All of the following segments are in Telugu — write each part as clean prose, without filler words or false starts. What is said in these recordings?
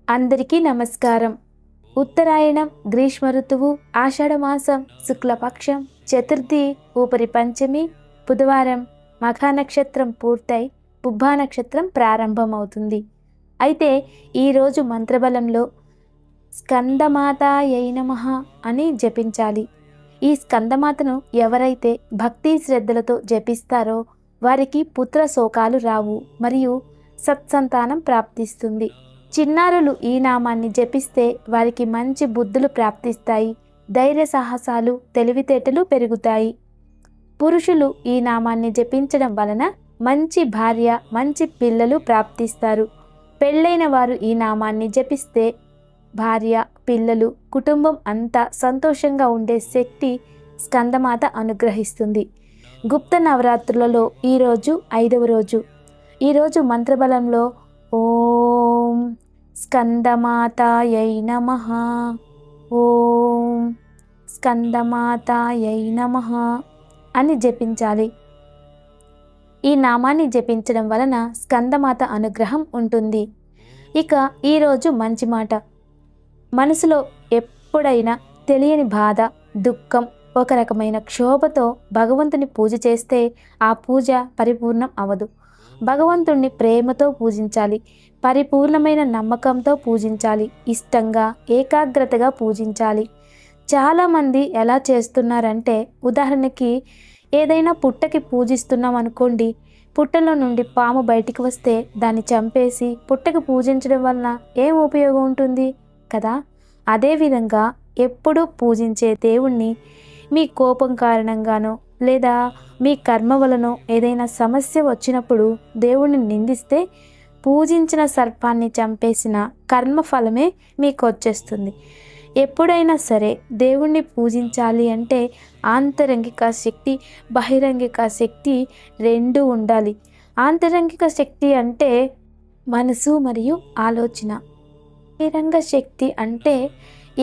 అందరికీ నమస్కారం. ఉత్తరాయణం గ్రీష్మ ఋతువు, ఆషాఢమాసం శుక్లపక్షం చతుర్థి ఊపరి పంచమి బుధవారం మఖా నక్షత్రం పూర్తయి పుబ్బా నక్షత్రం ప్రారంభమవుతుంది. అయితే ఈరోజు మంత్రబలంలో స్కందమాతాయై నమః అని జపించాలి. ఈ స్కందమాతను ఎవరైతే భక్తి శ్రద్ధలతో జపిస్తారో వారికి పుత్ర శోకాలు రావు మరియు సత్సంతానం ప్రాప్తిస్తుంది. చిన్నారులు ఈ నామాన్ని జపిస్తే వారికి మంచి బుద్ధులు ప్రాప్తిస్తాయి, ధైర్య సాహసాలు తెలివితేటలు పెరుగుతాయి. పురుషులు ఈ నామాన్ని జపించడం వలన మంచి భార్య మంచి పిల్లలు ప్రాప్తిస్తారు. పెళ్ళైన వారు ఈ నామాన్ని జపిస్తే భార్య పిల్లలు కుటుంబం అంతా సంతోషంగా ఉండే శక్తి స్కందమాత అనుగ్రహిస్తుంది. గుప్త నవరాత్రులలో ఈరోజు 5వ రోజు. ఈరోజు మంత్రబలంలో ఓం స్కందమాతాయై నమః, ఓం స్కందమాతాయై నమః అని జపించాలి. ఈ నామాన్ని జపించడం వలన స్కందమాత అనుగ్రహం ఉంటుంది. ఇక ఈరోజు మంచి మాట. మనసులో ఎప్పుడైనా తెలియని బాధ, దుఃఖం, ఒక రకమైన క్షోభతో భగవంతుని పూజ చేస్తే ఆ పూజ పరిపూర్ణం అవదు. భగవంతుణ్ణి ప్రేమతో పూజించాలి, పరిపూర్ణమైన నమ్మకంతో పూజించాలి, ఇష్టంగా ఏకాగ్రతగా పూజించాలి. చాలామంది ఎలా చేస్తున్నారంటే, ఉదాహరణకి ఏదైనా పుట్టకి పూజిస్తున్నాం అనుకోండి, పుట్టలో నుండి పాము బయటికి వస్తే దాన్ని చంపేసి పుట్టకి పూజించడం వలన ఏం ఉపయోగం ఉంటుంది కదా. అదేవిధంగా ఎప్పుడు పూజించే దేవుణ్ణి మీ కోపం కారణంగానో లేదా మీ కర్మ వలనో ఏదైనా సమస్య వచ్చినప్పుడు దేవుణ్ణి నిందిస్తే పూజించిన సర్పాన్ని చంపేసిన కర్మఫలమే మీకు వచ్చేస్తుంది. ఎప్పుడైనా సరే దేవుణ్ణి పూజించాలి అంటే ఆంతరంగిక శక్తి బహిరంగిక శక్తి రెండూ ఉండాలి. ఆంతరంగిక శక్తి అంటే మనసు మరియు ఆలోచన. బహిరంగ శక్తి అంటే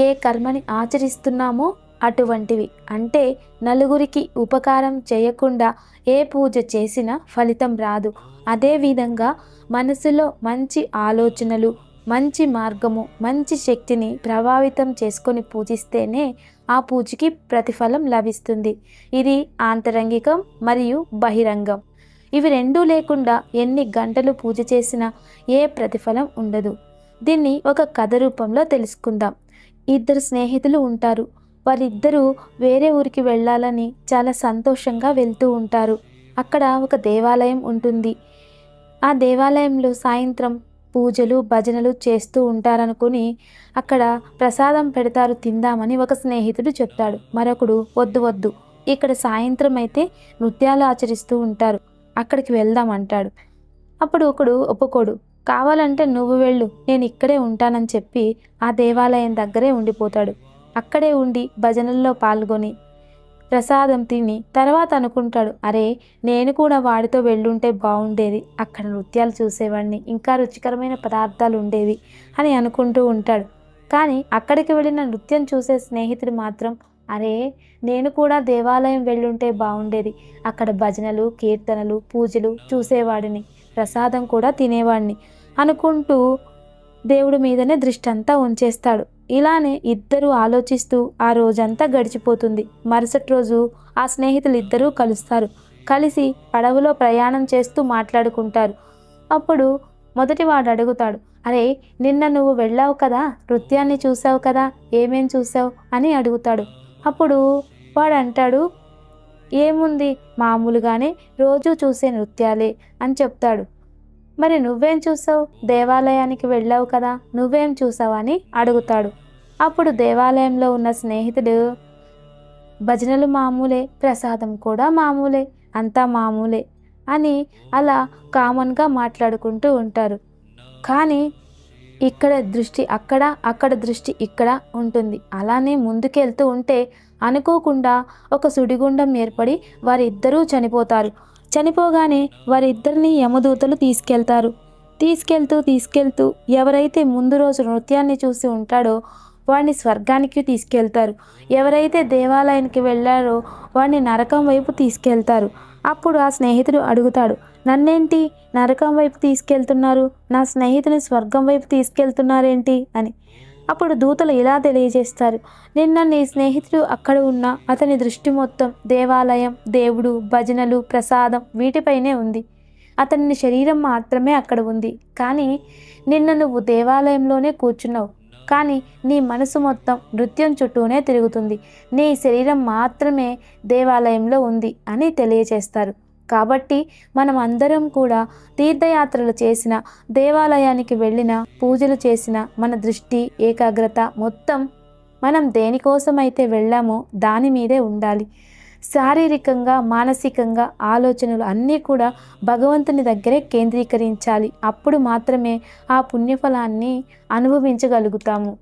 ఏ కర్మని ఆచరిస్తున్నామో అటువంటివి. అంటే నలుగురికి ఉపకారం చేయకుండా ఏ పూజ చేసినా ఫలితం రాదు. అదేవిధంగా మనసులో మంచి ఆలోచనలు, మంచి మార్గము, మంచి శక్తిని ప్రభావితం చేసుకొని పూజిస్తేనే ఆ పూజకి ప్రతిఫలం లభిస్తుంది. ఇది ఆంతరంగికం మరియు బహిరంగం. ఇవి రెండూ లేకుండా ఎన్ని గంటలు పూజ చేసినా ఏ ప్రతిఫలం ఉండదు. దీన్ని ఒక కథ రూపంలో తెలుసుకుందాం. 2 స్నేహితులు ఉంటారు. వారిద్దరూ వేరే ఊరికి వెళ్ళాలని చాలా సంతోషంగా వెళ్తూ ఉంటారు. అక్కడ ఒక దేవాలయం ఉంటుంది. ఆ దేవాలయంలో సాయంత్రం పూజలు భజనలు చేస్తూ ఉంటారనుకుని అక్కడ ప్రసాదం పెడతారు, తిందామని ఒక స్నేహితుడు చెప్తాడు. మరొకడు వద్దు వద్దు, ఇక్కడ సాయంత్రం అయితే నృత్యాలు ఆచరిస్తూ ఉంటారు, అక్కడికి వెళ్దాం అంటాడు. అప్పుడు ఒకడు ఒప్పుకోడు. కావాలంటే నువ్వు వెళ్ళు, నేను ఇక్కడే ఉంటానని చెప్పి ఆ దేవాలయం దగ్గరే ఉండిపోతాడు. అక్కడే ఉండి భజనల్లో పాల్గొని ప్రసాదం తిని తర్వాత అనుకుంటాడు, అరే నేను కూడా వాడితో వెళ్ళుంటే బాగుండేది, అక్కడ నృత్యాలు చూసేవాడిని, ఇంకా రుచికరమైన పదార్థాలు ఉండేవి అని అనుకుంటూ ఉంటాడు. కానీ అక్కడికి వెళ్ళిన నృత్యం చూసే స్నేహితుడు మాత్రం, అరే నేను కూడా దేవాలయం వెళ్ళుంటే బాగుండేది, అక్కడ భజనలు కీర్తనలు పూజలు చూసేవాడిని, ప్రసాదం కూడా తినేవాడిని అనుకుంటూ దేవుడి మీదనే దృష్టి అంతా ఉంచేస్తాడు. ఇలానే ఇద్దరూ ఆలోచిస్తూ ఆ రోజంతా గడిచిపోతుంది. మరుసటి రోజు ఆ స్నేహితులు ఇద్దరూ కలుస్తారు. కలిసి పడవలో ప్రయాణం చేస్తూ మాట్లాడుకుంటారు. అప్పుడు మొదటివాడు అడుగుతాడు, అరే నిన్న నువ్వు వెళ్ళావు కదా, నృత్యాన్ని చూసావు కదా, ఏమేం చూసావు అని అడుగుతాడు. అప్పుడు వాడు అంటాడు, ఏముంది మామూలుగానే రోజు చూసే నృత్యాలే అని చెప్తాడు. మరి నువ్వేం చూసావు, దేవాలయానికి వెళ్ళావు కదా, నువ్వేం చూసావని అడుగుతాడు. అప్పుడు దేవాలయంలో ఉన్న స్నేహితుడు, భజనలు మామూలే, ప్రసాదం కూడా మామూలే, అంతా మామూలే అని అలా కామన్గా మాట్లాడుకుంటూ ఉంటారు. కానీ ఇక్కడ దృష్టి అక్కడ, అక్కడ దృష్టి ఇక్కడ ఉంటుంది. అలానే ముందుకెళ్తూ ఉంటే అనుకోకుండా ఒక సుడిగుండం ఏర్పడి వారిద్దరూ చనిపోతారు. చనిపోగానే వారిద్దరిని యమదూతలు తీసుకెళ్తూ ఎవరైతే ముందు రోజు నృత్యాన్ని చూసి ఉంటాడో వాడిని స్వర్గానికి తీసుకెళ్తారు. ఎవరైతే దేవాలయానికి వెళ్ళారో వాడిని నరకం వైపు తీసుకెళ్తారు. అప్పుడు ఆ స్నేహితుడు అడుగుతాడు, నన్నేంటి నరకం వైపు తీసుకెళ్తున్నారు, నా స్నేహితుని స్వర్గం వైపు తీసుకెళ్తున్నారేంటి అని. అప్పుడు దూతలు ఇలా తెలియజేస్తారు, నిన్న నీ స్నేహితుడు అక్కడ ఉన్న అతని దృష్టి మొత్తం దేవాలయం, దేవుడు, భజనలు, ప్రసాదం వీటిపైనే ఉంది. అతని శరీరం మాత్రమే అక్కడ ఉంది. కానీ నిన్న నువ్వు దేవాలయంలోనే కూర్చున్నావు, కానీ నీ మనసు మొత్తం నృత్యం చుట్టూనే తిరుగుతుంది. నీ శరీరం మాత్రమే దేవాలయంలో ఉంది అని తెలియచేస్తారు. కాబట్టి మనం అందరం కూడా తీర్థయాత్రలు చేసిన, దేవాలయానికి వెళ్ళిన, పూజలు చేసిన మన దృష్టి, ఏకాగ్రత మొత్తం మనం దేనికోసమైతే వెళ్ళామో దాని మీదే ఉండాలి. శారీరకంగా, మానసికంగా ఆలోచనలు అన్నీ కూడా భగవంతుని దగ్గరే కేంద్రీకరించాలి. అప్పుడు మాత్రమే ఆ పుణ్యఫలాన్ని అనుభవించగలుగుతాము.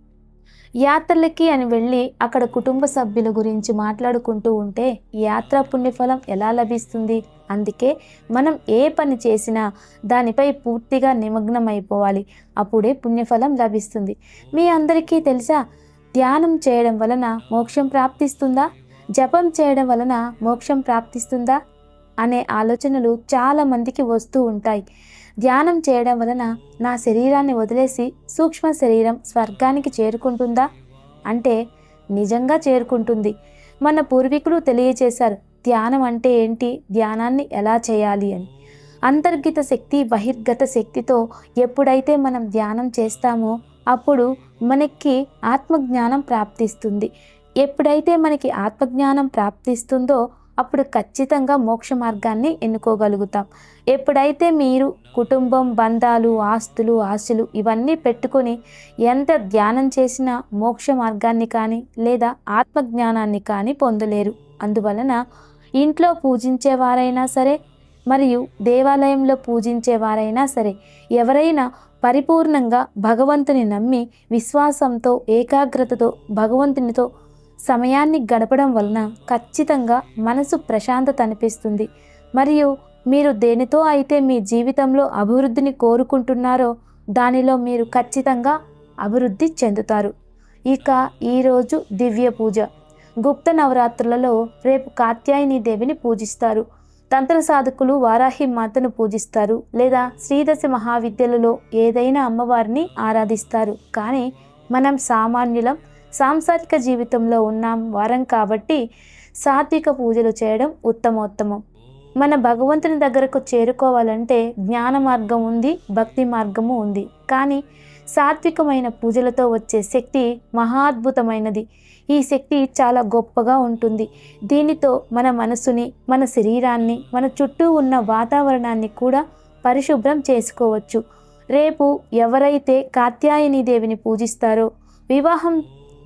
యాత్రలకి అని వెళ్ళి అక్కడ కుటుంబ సభ్యుల గురించి మాట్లాడుకుంటూ ఉంటే యాత్రా పుణ్యఫలం ఎలా లభిస్తుంది? అందుకే మనం ఏ పని చేసినా దానిపై పూర్తిగా నిమగ్నమైపోవాలి. అప్పుడే పుణ్యఫలం లభిస్తుంది. మీ అందరికీ తెలుసా, ధ్యానం చేయడం వలన మోక్షం ప్రాప్తిస్తుందా, జపం చేయడం వలన మోక్షం ప్రాప్తిస్తుందా అనే ఆలోచనలు చాలామందికి వస్తూ ఉంటాయి. ధ్యానం చేయడం వలన నా శరీరాన్ని వదిలేసి సూక్ష్మ శరీరం స్వర్గానికి చేరుకుంటుందా అంటే నిజంగా చేరుకుంటుంది. మన పూర్వీకులు తెలియచేశారు ధ్యానం అంటే ఏంటి, ధ్యానాన్ని ఎలా చేయాలి అని. అంతర్గత శక్తి, బహిర్గత శక్తితో ఎప్పుడైతే మనం ధ్యానం చేస్తామో అప్పుడు మనకి ఆత్మజ్ఞానం ప్రాప్తిస్తుంది. ఎప్పుడైతే మనకి ఆత్మజ్ఞానం ప్రాప్తిస్తుందో అప్పుడు ఖచ్చితంగా మోక్ష మార్గాన్ని ఎన్నుకోగలుగుతాం. ఎప్పుడైతే మీరు కుటుంబం, బంధాలు, ఆస్తులు, ఆశలు ఇవన్నీ పెట్టుకొని ఎంత ధ్యానం చేసినా మోక్ష మార్గాన్ని కానీ లేదా ఆత్మజ్ఞానాన్ని కానీ పొందలేరు. అందువలన ఇంట్లో పూజించేవారైనా సరే మరియు దేవాలయంలో పూజించేవారైనా సరే ఎవరైనా పరిపూర్ణంగా భగవంతుని నమ్మి విశ్వాసంతో, ఏకాగ్రతతో భగవంతునితో సమయాన్ని గడపడం వలన ఖచ్చితంగా మనసు ప్రశాంతత అనిపిస్తుంది. మరియు మీరు దేనితో అయితే మీ జీవితంలో అభివృద్ధిని కోరుకుంటున్నారో దానిలో మీరు ఖచ్చితంగా అభివృద్ధి చెందుతారు. ఇక ఈరోజు దివ్య పూజ. గుప్త నవరాత్రులలో రేపు కాత్యాయని దేవిని పూజిస్తారు. తంత్ర సాధకులు వారాహి మాతను పూజిస్తారు లేదా శ్రీదశ మహావిద్యలలో ఏదైనా అమ్మవారిని ఆరాధిస్తారు. కానీ మనం సామాన్యులం, సాంసారిక జీవితంలో ఉన్నాం వారం కాబట్టి సాత్విక పూజలు చేయడం ఉత్తమోత్తమం. మన భగవంతుని దగ్గరకు చేరుకోవాలంటే జ్ఞాన మార్గం ఉంది, భక్తి మార్గము ఉంది. కానీ సాత్వికమైన పూజలతో వచ్చే శక్తి మహాద్భుతమైనది. ఈ శక్తి చాలా గొప్పగా ఉంటుంది. దీనితో మన మనసుని, మన శరీరాన్ని, మన చుట్టూ ఉన్న వాతావరణాన్ని కూడా పరిశుభ్రం చేసుకోవచ్చు. రేపు ఎవరైతే కాత్యాయని దేవిని పూజిస్తారో వివాహం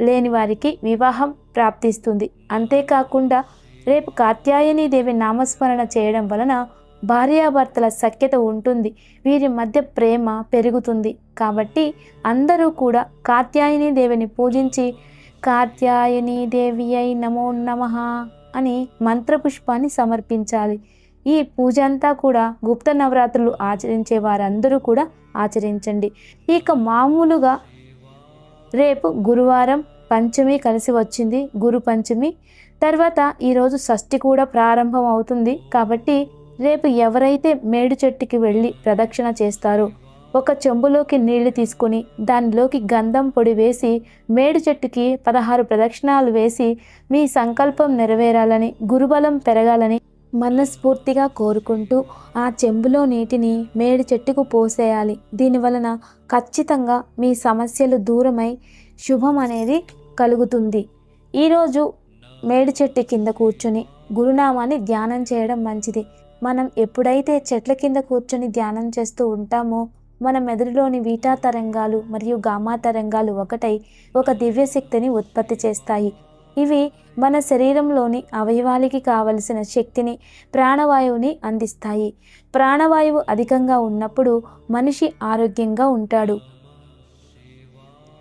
లేని వారికి వివాహం ప్రాప్తిస్తుంది. అంతేకాకుండా రేపు కాత్యాయని దేవి నామస్మరణ చేయడం వలన భార్యాభర్తల సఖ్యత ఉంటుంది, వీరి మధ్య ప్రేమ పెరుగుతుంది. కాబట్టి అందరూ కూడా కాత్యాయని దేవిని పూజించి కాత్యాయని దేవి అయి నమో నమః అని మంత్రపుష్పాన్ని సమర్పించాలి. ఈ పూజ అంతా కూడా గుప్త నవరాత్రులు ఆచరించే వారందరూ కూడా ఆచరించండి. ఇక మామూలుగా రేపు గురువారం పంచమి కలిసి వచ్చింది, గురు పంచమి. తర్వాత ఈరోజు షష్ఠి కూడా ప్రారంభం అవుతుంది. కాబట్టి రేపు ఎవరైతే మేడు చెట్టుకి వెళ్ళి ప్రదక్షిణ చేస్తారో ఒక చెంబులోకి నీళ్లు తీసుకొని దానిలోకి గంధం పొడి వేసి మేడు చెట్టుకి 16 ప్రదక్షిణాలు వేసి మీ సంకల్పం నెరవేరాలని, గురుబలం పెరగాలని మనస్ఫూర్తిగా కోరుకుంటూ ఆ చెంబులో నీటిని మేడి చెట్టుకు పోసేయాలి. దీనివలన ఖచ్చితంగా మీ సమస్యలు దూరమై శుభం అనేది కలుగుతుంది. ఈరోజు మేడి చెట్టు కింద కూర్చొని గురునామాన్ని ధ్యానం చేయడం మంచిది. మనం ఎప్పుడైతే చెట్ల కింద కూర్చొని ధ్యానం చేస్తూ ఉంటామో మన మెదడులోని బీటా తరంగాలు మరియు గామా తరంగాలు ఒకటై ఒక దివ్యశక్తిని ఉత్పత్తి చేస్తాయి. ఇవి మన శరీరంలోని అవయవాలకి కావలసిన శక్తిని, ప్రాణవాయువుని అందిస్తాయి. ప్రాణవాయువు అధికంగా ఉన్నప్పుడు మనిషి ఆరోగ్యంగా ఉంటాడు.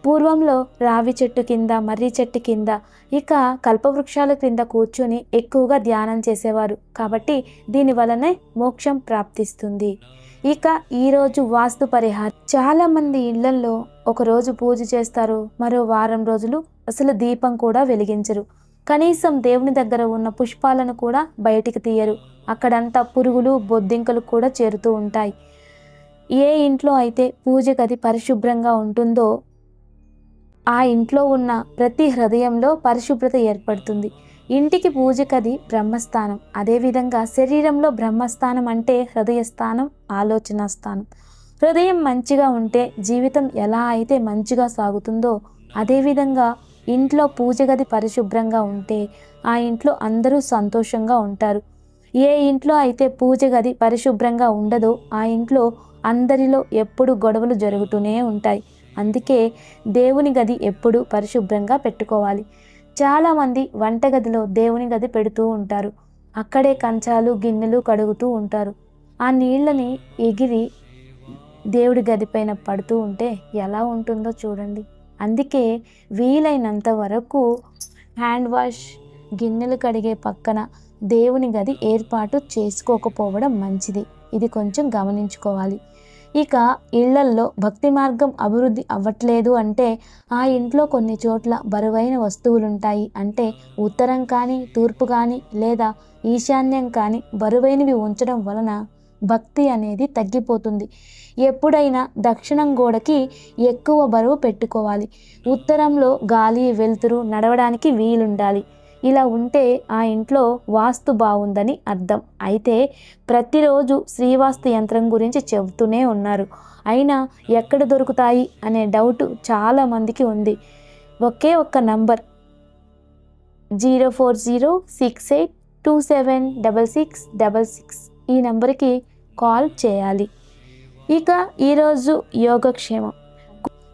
పూర్వంలో రావి చెట్టు కింద, మర్రి చెట్టు కింద, ఇక కల్పవృక్షాల క్రింద కూర్చొని ఎక్కువగా ధ్యానం చేసేవారు. కాబట్టి దీని వలనే మోక్షం ప్రాప్తిస్తుంది. ఇక ఈరోజు వాస్తు పరిహారం. చాలామంది ఇళ్లల్లో ఒకరోజు పూజ చేస్తారు, మరో వారం రోజులు అసలు దీపం కూడా వెలిగించరు. కనీసం దేవుని దగ్గర ఉన్న పుష్పాలను కూడా బయటికి తీయరు. అక్కడంతా పురుగులు బొద్దింకలు కూడా చేరుతూ ఉంటాయి. ఏ ఇంట్లో అయితే పూజ గది పరిశుభ్రంగా ఉంటుందో ఆ ఇంట్లో ఉన్న ప్రతి హృదయంలో పరిశుభ్రత ఏర్పడుతుంది. ఇంటికి పూజ గది బ్రహ్మస్థానం. అదేవిధంగా శరీరంలో బ్రహ్మస్థానం అంటే హృదయస్థానం, ఆలోచన స్థానం. హృదయం మంచిగా ఉంటే జీవితం ఎలా అయితే మంచిగా సాగుతుందో అదేవిధంగా ఇంట్లో పూజ గది పరిశుభ్రంగా ఉంటే ఆ ఇంట్లో అందరూ సంతోషంగా ఉంటారు. ఏ ఇంట్లో అయితే పూజ గది పరిశుభ్రంగా ఉండదో ఆ ఇంట్లో అందరిలో ఎప్పుడు గొడవలు జరుగుతూనే ఉంటాయి. అందుకే దేవుని గది ఎప్పుడు పరిశుభ్రంగా పెట్టుకోవాలి. చాలామంది వంటగదిలో దేవుని గది పెడుతూ ఉంటారు. అక్కడే కంచాలు గిన్నెలు కడుగుతూ ఉంటారు. ఆ నీళ్ళని ఎగిరి దేవుడి గదిపైన పడుతూ ఉంటే ఎలా ఉంటుందో చూడండి. అందుకే వీలైనంత వరకు హ్యాండ్ వాష్ గిన్నెలు కడిగే పక్కన దేవుని గది ఏర్పాటు చేసుకోకపోవడం మంచిది. ఇది కొంచెం గమనించుకోవాలి. ఇక ఇళ్లల్లో భక్తి మార్గం అభివృద్ధి అవ్వట్లేదు అంటే ఆ ఇంట్లో కొన్ని చోట్ల బరువైన వస్తువులుంటాయి. అంటే ఉత్తరం కానీ తూర్పు కానీ లేదా ఈశాన్యం కానీ బరువైనవి ఉంచడం వలన భక్తి అనేది తగ్గిపోతుంది. ఎప్పుడైనా దక్షిణం గోడకి ఎక్కువ బరువు పెట్టుకోవాలి. ఉత్తరంలో గాలి వెలుతురు నడవడానికి వీలుండాలి. ఇలా ఉంటే ఆ ఇంట్లో వాస్తు బాగుందని అర్థం. అయితే ప్రతిరోజు శ్రీవాస్తు యంత్రం గురించి చెబుతూనే ఉన్నారు. అయినా ఎక్కడ దొరుకుతాయి అనే డౌట్ చాలామందికి ఉంది. ఒకే ఒక్క నంబర్ 04068276666 ఈ నెంబర్కి కాల్ చేయాలి. ఇక ఈరోజు యోగక్షేమం.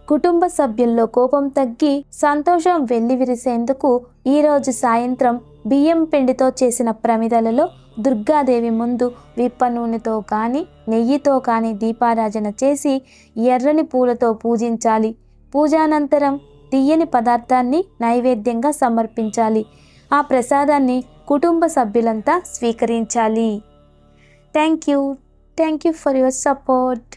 కుటుంబ సభ్యుల్లో కోపం తగ్గి సంతోషం వెల్లివిరిసేందుకు ఈరోజు సాయంత్రం బియ్యం పిండితో చేసిన ప్రమిదలలో దుర్గాదేవి ముందు విప్ప నూనెతో కానీ నెయ్యితో కానీ దీపారాజన చేసి ఎర్రని పూలతో పూజించాలి. పూజానంతరం తీయని పదార్థాన్ని నైవేద్యంగా సమర్పించాలి. ఆ ప్రసాదాన్ని కుటుంబ సభ్యులంతా స్వీకరించాలి. Thank you for your support.